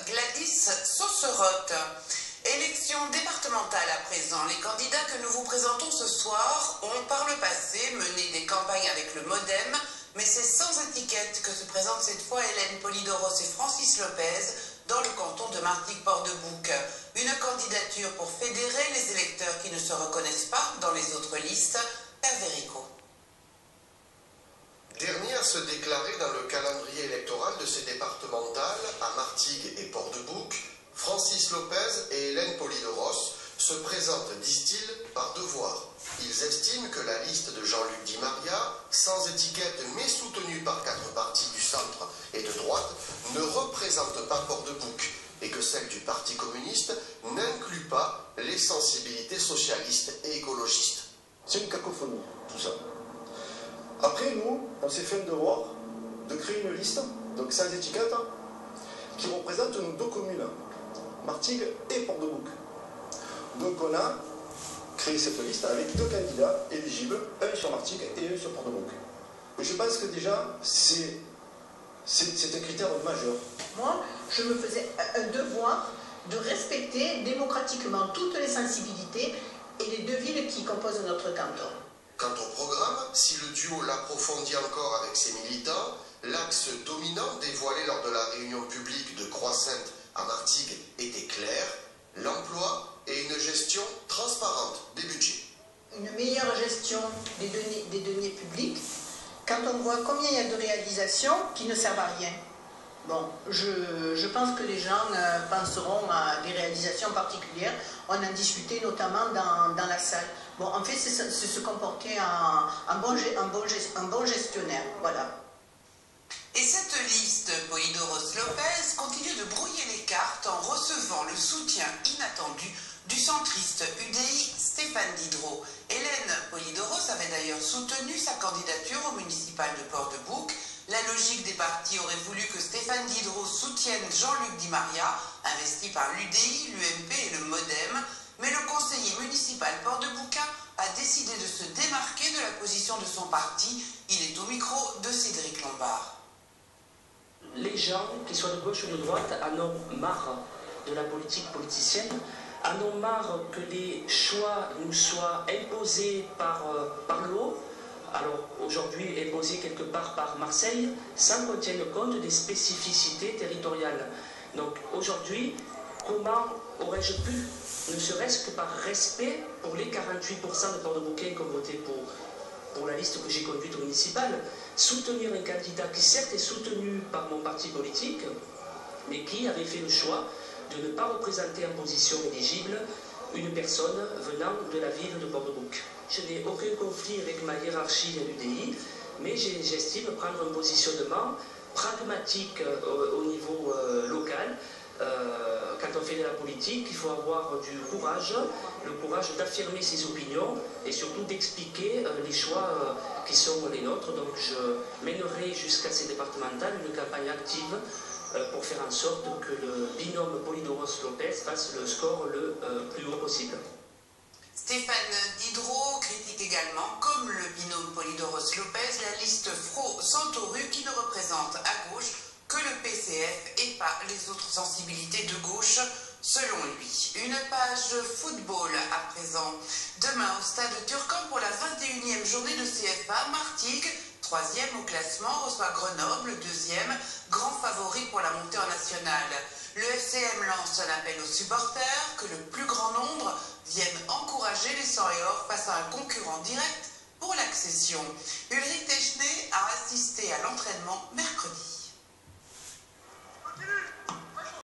Gladys Saucerotte. Élection départementale à présent. Les candidats que nous vous présentons ce soir ont par le passé mené des campagnes avec le MoDem, mais c'est sans étiquette que se présentent cette fois Hélène Polydoros et Francis Lopez dans le canton de Martigues-Port-de-Bouc. Une candidature pour fédérer les électeurs qui ne se reconnaissent pas dans les autres listes. Hervé Rico. Dernière se déclarer dans le calendrier électoral de ces départementales à Martigues et Port-de-Bouc, Francis Lopez et Hélène Polydoros se présentent, disent-ils, par devoir. Ils estiment que la liste de Jean-Luc Di Maria, sans étiquette mais soutenue par 4 partis du centre et de droite, ne représente pas Port-de-Bouc et que celle du Parti communiste n'inclut pas les sensibilités socialistes et écologistes. C'est une cacophonie, tout ça. Après, nous, on s'est fait un devoir de créer une liste, donc sans étiquette, qui représente nos 2 communes, Martigues et Port-de-Bouc. Donc on a créé cette liste avec 2 candidats éligibles, un sur Martigues et un sur Port-de-Bouc. Je pense que déjà, c'est un critère majeur. Moi, je me faisais un devoir de respecter démocratiquement toutes les sensibilités et les 2 villes qui composent notre canton. Quant au programme, si le duo l'approfondit encore avec ses militants, l'axe dominant dévoilé lors de la réunion publique de Croix-Sainte à Martigues était clair, l'emploi et une gestion transparente des budgets. Une meilleure gestion des deniers publics, quand on voit combien il y a de réalisations qui ne servent à rien. Bon, je pense que les gens penseront à des réalisations particulières. On en discutait notamment dans la salle. Bon, en fait, c'est se comporter un bon gestionnaire, voilà. Et cette liste, Polydoros-Lopez, continue de brouiller les cartes en recevant le soutien inattendu du centriste UDI Stéphane Diderot. Hélène Polydoros avait d'ailleurs soutenu sa candidature au municipal de Port-de-Bouc. La logique des partis aurait voulu que Stéphane Diderot soutienne Jean-Luc Di Maria, investi par l'UDI, l'UMP et le MoDem, mais le conseiller municipal Port-de-Boucain a décidé de se démarquer de la position de son parti. Il est au micro de Cédric Lombard. Les gens, qu'ils soient de gauche ou de droite, en ont marre de la politique politicienne, en ont marre que les choix nous soient imposés par le haut. Alors aujourd'hui imposés quelque part par Marseille, sans qu'on tienne compte des spécificités territoriales. Donc aujourd'hui, comment aurais-je pu, ne serait-ce que par respect pour les 48% de Port-de-Boucain qui ont voté pour la liste que j'ai conduite au municipal, soutenir un candidat qui certes est soutenu par mon parti politique, mais qui avait fait le choix de ne pas représenter en position éligible une personne venant de la ville de Port-de-Bouc. Je n'ai aucun conflit avec ma hiérarchie à l'UDI, mais j'estime prendre un positionnement pragmatique au niveau local. Quand on fait de la politique, il faut avoir le courage d'affirmer ses opinions et surtout d'expliquer les choix qui sont les nôtres. Donc je mènerai jusqu'à ces départementales une campagne active pour faire en sorte que le binôme Polydoros-Lopez fasse le score le plus haut possible. Stéphane Diderot critique également, comme le binôme Polydoros-Lopez, la liste Frot-Santoru qui ne représente à gauche que le PCF et pas les autres sensibilités de gauche, selon lui. Une page football à présent. Demain au stade Turcan pour la 21e journée de CFA, Martigues, 3e au classement, reçoit Grenoble, 2e, grand favori pour la montée en nationale. Le FCM lance un appel aux supporters que le plus grand nombre viennent encourager les 100 et or face à un concurrent direct pour l'accession. Ulrich Techné a assisté à l'entraînement mercredi.